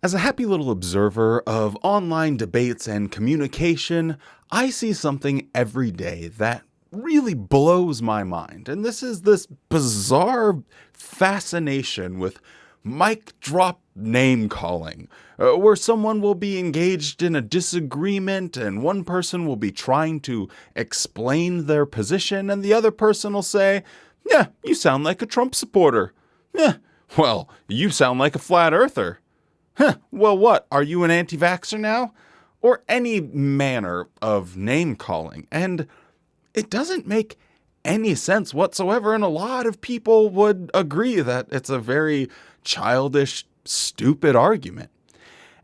As a happy little observer of online debates and communication, I see something every day that really blows my mind. And this is this bizarre fascination with mic drop name calling, where someone will be engaged in a disagreement and one person will be trying to explain their position and the other person will say, "Yeah, you sound like a Trump supporter." "Yeah, well, you sound like a flat earther." "Huh, well what, are you an anti-vaxxer now?" Or any manner of name calling. And it doesn't make any sense whatsoever, and a lot of people would agree that it's a very childish, stupid argument.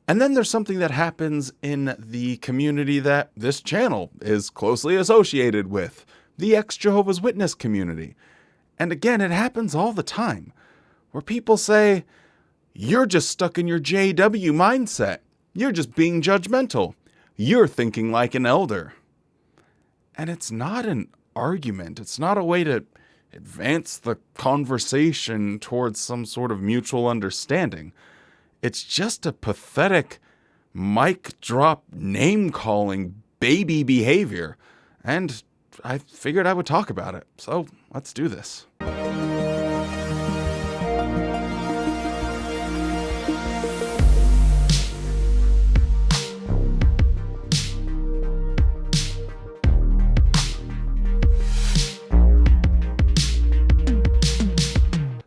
And then there's something that happens in the community that this channel is closely associated with, the ex-Jehovah's Witness community. And again, it happens all the time, where people say, "You're just stuck in your JW mindset. You're just being judgmental. You're thinking like an elder." And it's not an argument. It's not a way to advance the conversation towards some sort of mutual understanding. It's just a pathetic mic drop name calling baby behavior. And I figured I would talk about it. So let's do this.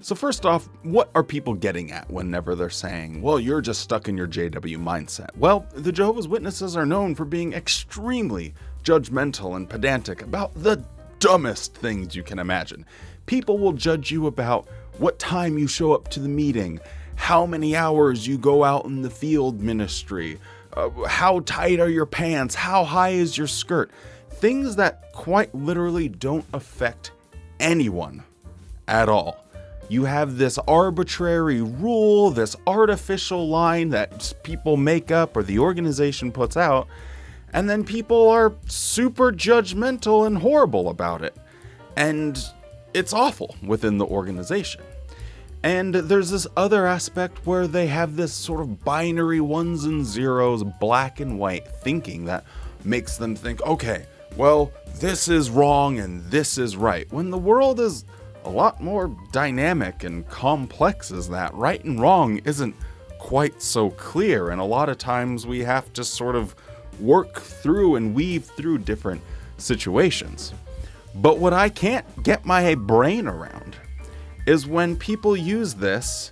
So first off, what are people getting at whenever they're saying, well, you're just stuck in your JW mindset? Well, the Jehovah's Witnesses are known for being extremely judgmental and pedantic about the dumbest things you can imagine. People will judge you about what time you show up to the meeting, how many hours you go out in the field ministry, how tight are your pants, how high is your skirt, things that quite literally don't affect anyone at all. You have this arbitrary rule, this artificial line that people make up or the organization puts out, and then people are super judgmental and horrible about it. And it's awful within the organization. And there's this other aspect where they have this sort of binary ones and zeros, black and white thinking that makes them think, okay, well, this is wrong and this is right, when the world is a lot more dynamic and complex as that. Right and wrong isn't quite so clear, and a lot of times we have to sort of work through and weave through different situations. But what I can't get my brain around is when people use this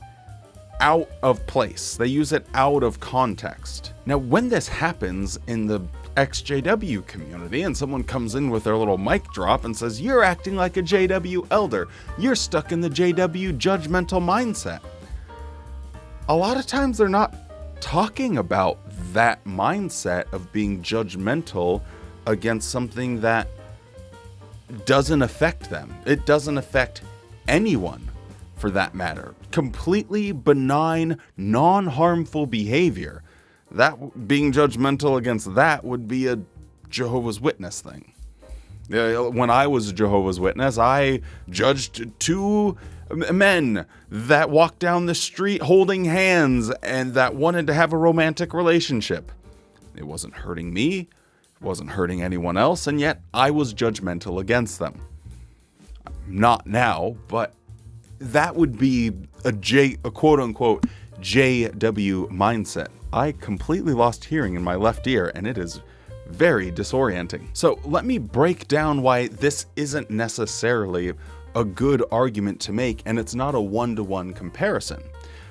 out of place. They use it out of context. Now, when this happens in the XJW community and someone comes in with their little mic drop and says, "You're acting like a JW elder. You're stuck in the JW judgmental mindset." A lot of times they're not talking about that mindset of being judgmental against something that doesn't affect them. It doesn't affect anyone for that matter. Completely benign, non-harmful behavior. That being judgmental against that would be a Jehovah's Witness thing. When I was a Jehovah's Witness, I judged two men that walked down the street holding hands and that wanted to have a romantic relationship. It wasn't hurting me, it wasn't hurting anyone else, and yet I was judgmental against them. Not now, but that would be a quote-unquote JW mindset. I completely lost hearing in my left ear, and it is very disorienting. So let me break down why this isn't necessarily a good argument to make, and it's not a one-to-one comparison.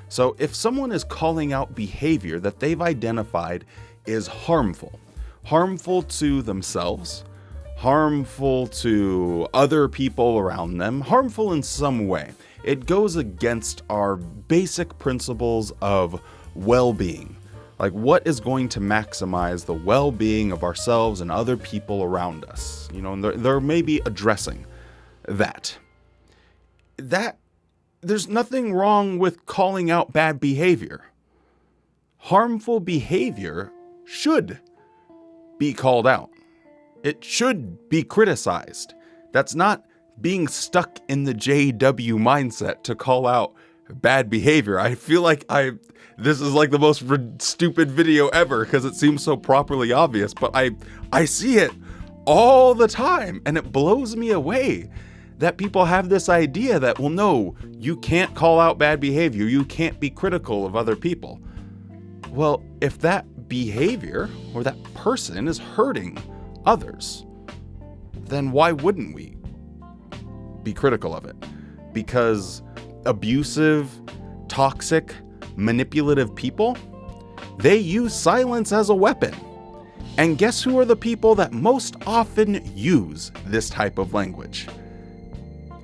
So if someone is calling out behavior that they've identified is harmful to themselves, harmful to other people around them, harmful in some way, it goes against our basic principles of well-being. Like, what is going to maximize the well-being of ourselves and other people around us? You know, and they're maybe addressing that. There's nothing wrong with calling out bad behavior. Harmful behavior should be called out. It should be criticized. That's not being stuck in the JW mindset to call out bad behavior. I feel like this is like the most stupid video ever because it seems so properly obvious, but I see it all the time, and it blows me away that people have this idea that, well, no, you can't call out bad behavior. You can't be critical of other people. Well, if that behavior or that person is hurting others, then why wouldn't we be critical of it? Because abusive, toxic, manipulative people, they use silence as a weapon. And guess who are the people that most often use this type of language?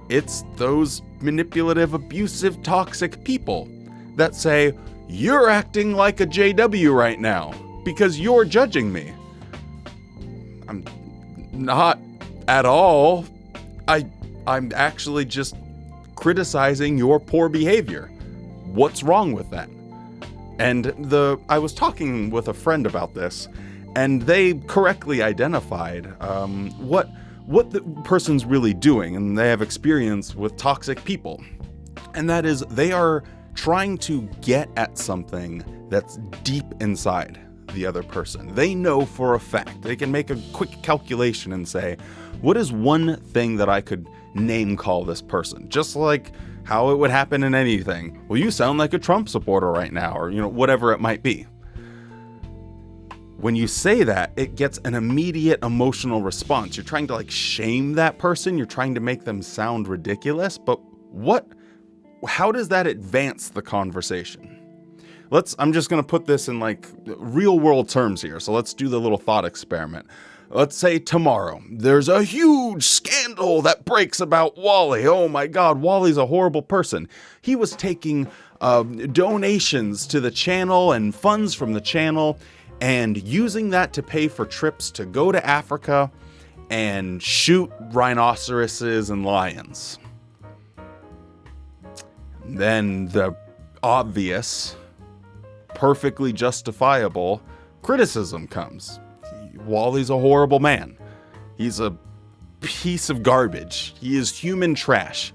It's those manipulative, abusive, toxic people that say, you're acting like a JW right now because you're judging me. I'm not at all. I'm actually just criticizing your poor behavior. What's wrong with that? And I was talking with a friend about this, and they correctly identified what the person's really doing, and they have experience with toxic people. And that is, they are trying to get at something that's deep inside the other person. They know for a fact, they can make a quick calculation and say, what is one thing that I could name call this person? Just like how it would happen in anything. Well, you sound like a Trump supporter right now, or whatever it might be. When you say that, it gets an immediate emotional response. You're trying to shame that person. You're trying to make them sound ridiculous. But how does that advance the conversation? I'm just going to put this in real world terms here. So let's do the little thought experiment. Let's say tomorrow there's a huge scandal that breaks about Wally. Oh my God, Wally's a horrible person. He was taking donations to the channel and funds from the channel and using that to pay for trips to go to Africa and shoot rhinoceroses and lions. Then the obvious, perfectly justifiable criticism comes. Wally's a horrible man. He's a piece of garbage. He is human trash.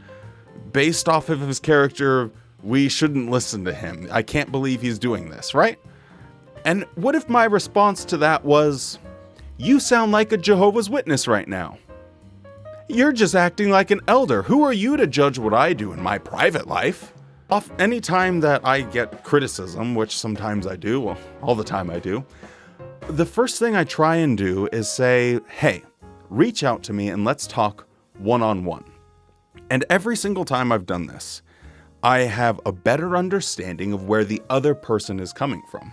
Based off of his character, we shouldn't listen to him. I can't believe he's doing this, right? And what if my response to that was, you sound like a Jehovah's Witness right now. You're just acting like an elder. Who are you to judge what I do in my private life? Any time that I get criticism, which sometimes I do, well, all the time I do, the first thing I try and do is say, hey, reach out to me and let's talk one-on-one. And every single time I've done this, I have a better understanding of where the other person is coming from.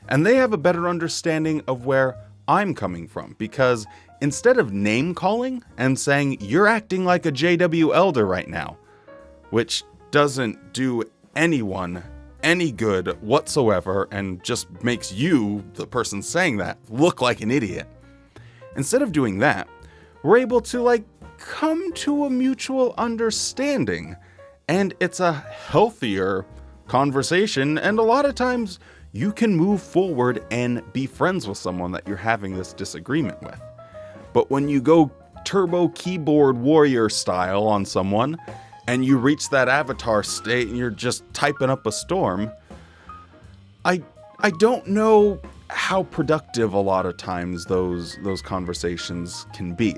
And they have a better understanding of where I'm coming from, because instead of name calling and saying, you're acting like a JW elder right now, which doesn't do anyone any good whatsoever and just makes you, the person saying that, look like an idiot. Instead of doing that, we're able to come to a mutual understanding, and it's a healthier conversation, and a lot of times you can move forward and be friends with someone that you're having this disagreement with. But when you go turbo keyboard warrior style on someone, and you reach that avatar state and you're just typing up a storm, I don't know how productive a lot of times those conversations can be.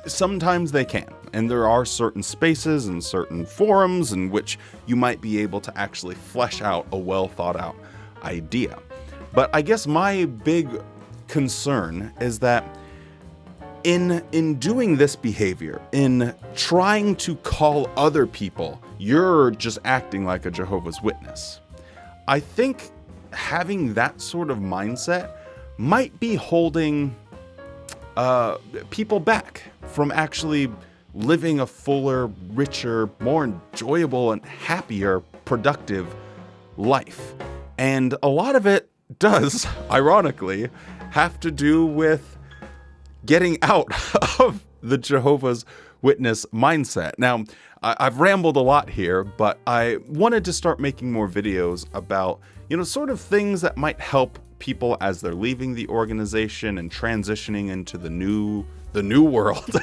Sometimes they can, and there are certain spaces and certain forums in which you might be able to actually flesh out a well thought out idea. But I guess my big concern is that in doing this behavior, in trying to call other people, you're just acting like a Jehovah's Witness, I think having that sort of mindset might be holding people back from actually living a fuller, richer, more enjoyable and happier, productive life. And a lot of it does, ironically, have to do with getting out of the Jehovah's Witness mindset. Now, I've rambled a lot here, but I wanted to start making more videos about, sort of things that might help people as they're leaving the organization and transitioning into the new world.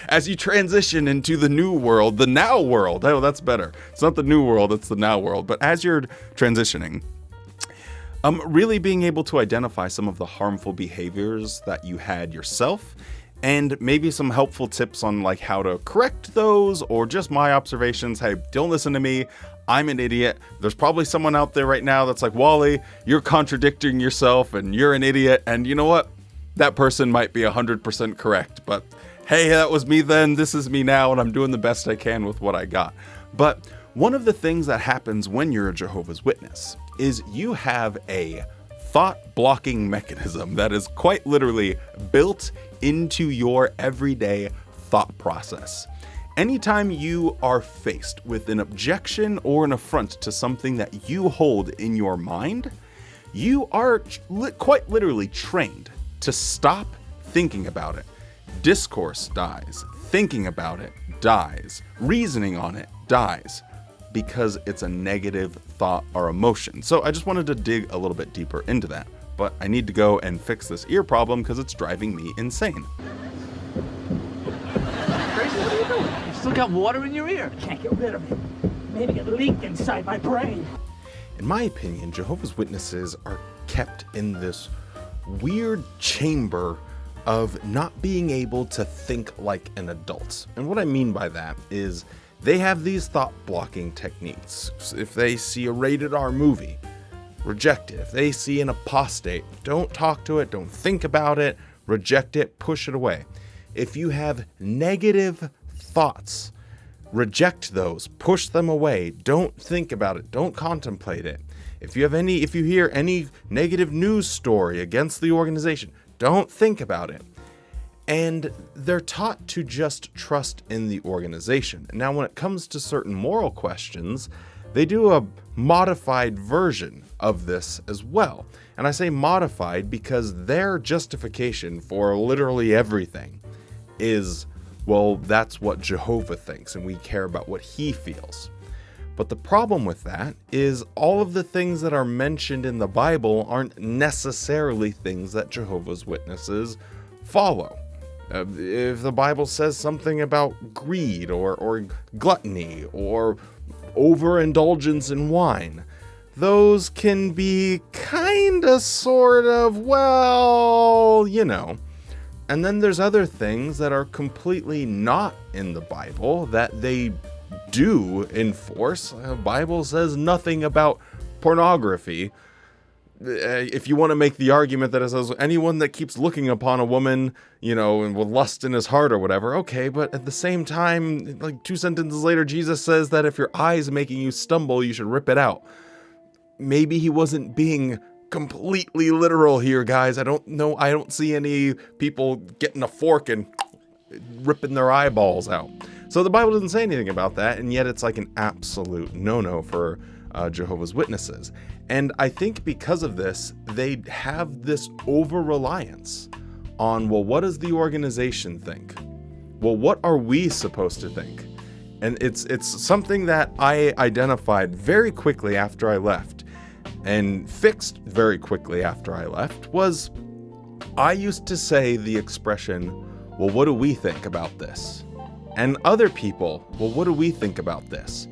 As you transition into the new world, the now world. Oh, that's better. It's not the new world, it's the now world. But as you're transitioning, really being able to identify some of the harmful behaviors that you had yourself, and maybe some helpful tips on like how to correct those, or just my observations. Hey, don't listen to me. I'm an idiot. There's probably someone out there right now that's like, Wally, you're contradicting yourself and you're an idiot. And you know what? That person might be 100% correct, but hey, that was me then. This is me now, and I'm doing the best I can with what I got. But one of the things that happens when you're a Jehovah's Witness is you have a thought blocking mechanism that is quite literally built into your everyday thought process. Anytime you are faced with an objection or an affront to something that you hold in your mind, you are quite literally trained to stop thinking about it. Discourse dies. Thinking about it dies. Reasoning on it dies, because it's a negative thought or emotion. So I just wanted to dig a little bit deeper into that. But I need to go and fix this ear problem because it's driving me insane. Gracie, what are you doing? You still got water in your ear. Can't get rid of it. Maybe it leaked inside my brain. In my opinion, Jehovah's Witnesses are kept in this weird chamber of not being able to think like an adult. And what I mean by that is they have these thought blocking techniques. If they see a rated R movie, reject it. If they see an apostate, don't talk to it, don't think about it, reject it, push it away. If you have negative thoughts, reject those, push them away, don't think about it, don't contemplate it. If you hear any negative news story against the organization, don't think about it. And they're taught to just trust in the organization. Now, when it comes to certain moral questions, they do a modified version of this as well. And I say modified because their justification for literally everything is, well, that's what Jehovah thinks, and we care about what he feels. But the problem with that is all of the things that are mentioned in the Bible aren't necessarily things that Jehovah's Witnesses follow. If the Bible says something about greed or gluttony or overindulgence in wine, those can be kinda, sort of, well, you know. And then there's other things that are completely not in the Bible that they do enforce. The Bible says nothing about pornography. If you want to make the argument that it says anyone that keeps looking upon a woman, you know, and with lust in his heart or whatever, okay, but at the same time, like 2 sentences later, Jesus says that if your eye is making you stumble, you should rip it out. Maybe he wasn't being completely literal here, guys. I don't know. I don't see any people getting a fork and ripping their eyeballs out. So the Bible doesn't say anything about that, and yet it's like an absolute no-no for Jehovah's Witnesses. And I think because of this, they have this over-reliance on, well, what does the organization think? Well, what are we supposed to think? And it's something that I identified very quickly after I left, and fixed very quickly after I left, was I used to say the expression, well, what do we think about this? And other people, well, what do we think about this?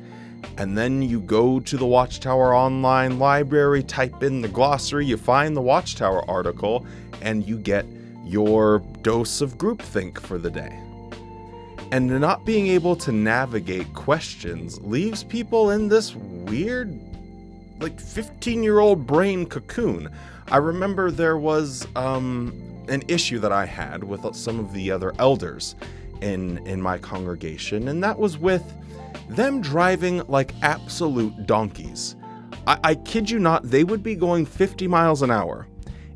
And then you go to the Watchtower online library, type in the glossary, you find the Watchtower article, and you get your dose of groupthink for the day. And not being able to navigate questions leaves people in this weird, like 15-year-old brain cocoon. I remember there was an issue that I had with some of the other elders in my congregation, and that was with them driving like absolute donkeys. I kid you not, they would be going 50 miles an hour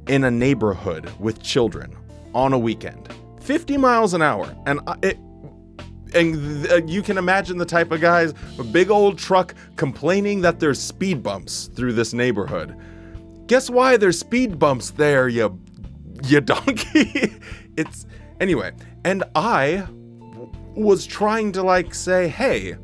in a neighborhood with children on a weekend. 50 miles an hour. And you can imagine the type of guys, a big old truck complaining that there's speed bumps through this neighborhood. Guess why there's speed bumps there, you donkey? Anyway, and I was trying to like say, hey,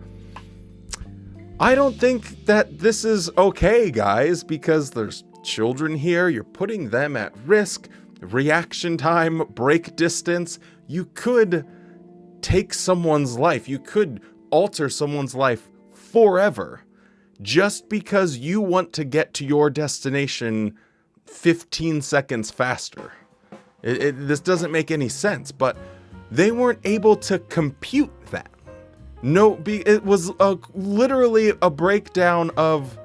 I don't think that this is okay, guys, because there's children here. You're putting them at risk. Reaction time, brake distance. You could take someone's life. You could alter someone's life forever just because you want to get to your destination 15 seconds faster. This doesn't make any sense, but they weren't able to compute that. No, it was literally a breakdown of,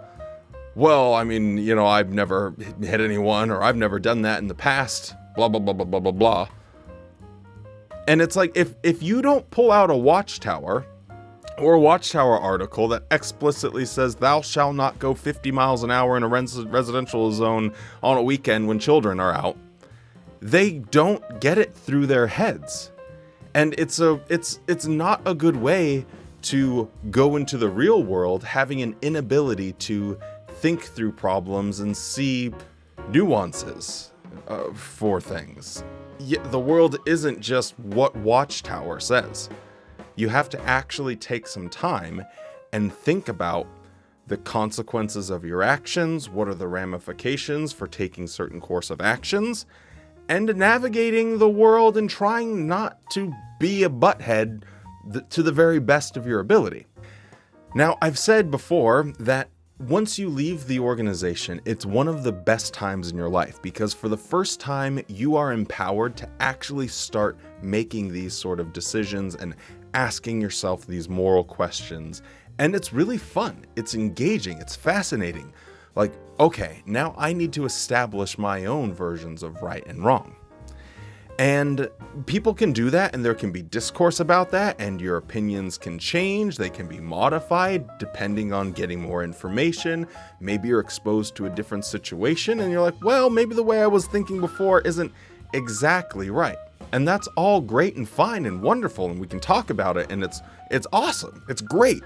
well, I mean, you know, I've never hit anyone, or I've never done that in the past, blah, blah, blah, blah, blah, blah, blah. And it's like, if you don't pull out a Watchtower or a Watchtower article that explicitly says thou shalt not go 50 miles an hour in a residential zone on a weekend when children are out, they don't get it through their heads. And it's not a good way to go into the real world, having an inability to think through problems and see nuances for things. The world isn't just what Watchtower says. You have to actually take some time and think about the consequences of your actions, what are the ramifications for taking certain course of actions, and navigating the world and trying not to be a butthead to the very best of your ability. Now, I've said before that once you leave the organization, it's one of the best times in your life, because for the first time, you are empowered to actually start making these sort of decisions and asking yourself these moral questions. And it's really fun. It's engaging. It's fascinating. Like, okay, now I need to establish my own versions of right and wrong. And people can do that, and there can be discourse about that, and your opinions can change. They can be modified depending on getting more information. Maybe you're exposed to a different situation and you're like, well, maybe the way I was thinking before isn't exactly right. And that's all great and fine and wonderful, and we can talk about it, and it's awesome. It's great.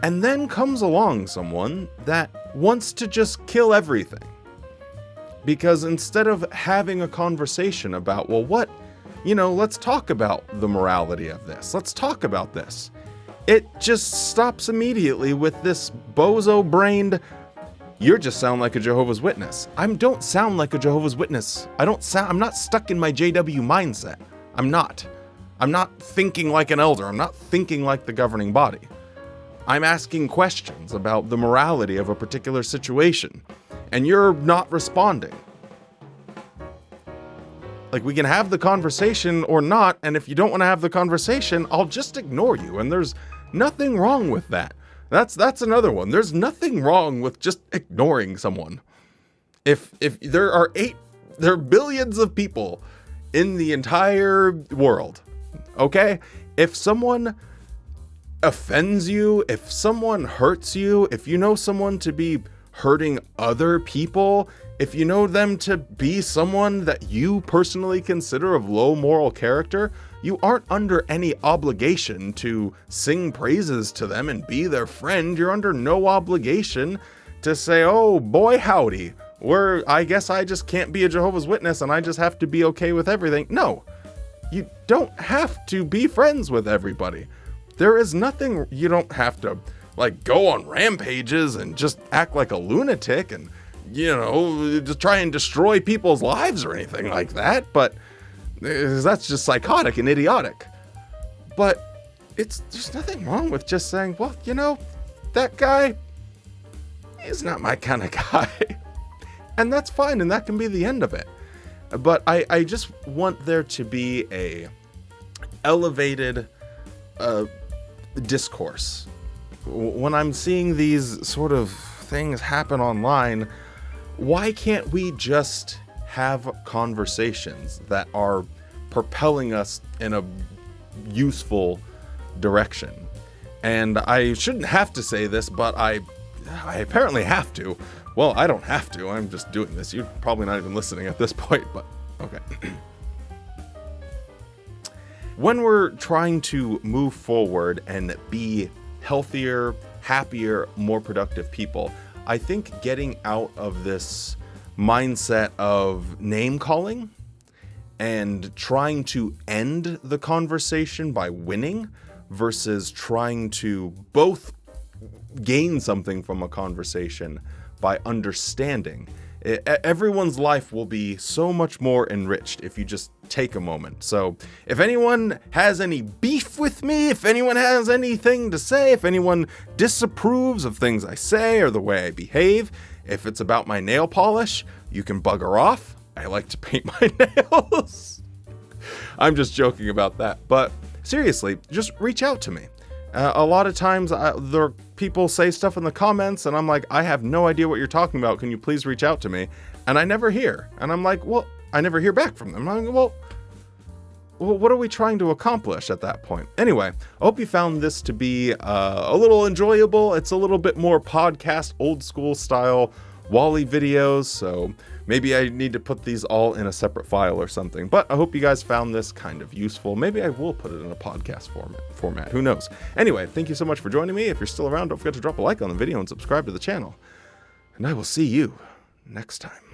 And then comes along someone that wants to just kill everything. Because instead of having a conversation about, well, let's talk about the morality of this. Let's talk about this. It just stops immediately with this bozo-brained, you just sound like a Jehovah's Witness. I don't sound like a Jehovah's Witness. I'm not stuck in my JW mindset. I'm not thinking like an elder. I'm not thinking like the governing body. I'm asking questions about the morality of a particular situation, and you're not responding. Like, we can have the conversation or not, and if you don't want to have the conversation, I'll just ignore you, and there's nothing wrong with that. That's another one. There's nothing wrong with just ignoring someone. If there are billions of people in the entire world, okay? If someone offends you, if someone hurts you, if you know someone to be hurting other people, if you know them to be someone that you personally consider of low moral character, you aren't under any obligation to sing praises to them and be their friend. You're under no obligation to say, oh boy howdy, I guess I just can't be a Jehovah's Witness and I just have to be okay with everything. No, you don't have to be friends with everybody. There is nothing, you don't have to go on rampages and just act like a lunatic and, just try and destroy people's lives or anything like that. But that's just psychotic and idiotic. But there's nothing wrong with just saying, well, that guy is not my kind of guy. And that's fine. And that can be the end of it. But I just want there to be a elevated discourse. When I'm seeing these sort of things happen online, why can't we just have conversations that are propelling us in a useful direction? And I shouldn't have to say this, but I apparently have to. Well, I don't have to. I'm just doing this. You're probably not even listening at this point, but okay. When we're trying to move forward and be healthier, happier, more productive people, I think getting out of this mindset of name calling and trying to end the conversation by winning versus trying to both gain something from a conversation by understanding Everyone's life will be so much more enriched if you just take a moment. So if anyone has any beef with me, if anyone has anything to say, if anyone disapproves of things I say or the way I behave, if it's about my nail polish, you can bugger off. I like to paint my nails. I'm just joking about that. But seriously, just reach out to me. A lot of times people say stuff in the comments and I'm like, I have no idea what you're talking about. Can you please reach out to me? And I never hear. And I'm like, well, I never hear back from them. I'm like, well, what are we trying to accomplish at that point? Anyway, I hope you found this to be a little enjoyable. It's a little bit more podcast, old school style Wall-E videos. So maybe I need to put these all in a separate file or something. But I hope you guys found this kind of useful. Maybe I will put it in a podcast format. Who knows? Anyway, thank you so much for joining me. If you're still around, don't forget to drop a like on the video and subscribe to the channel. And I will see you next time.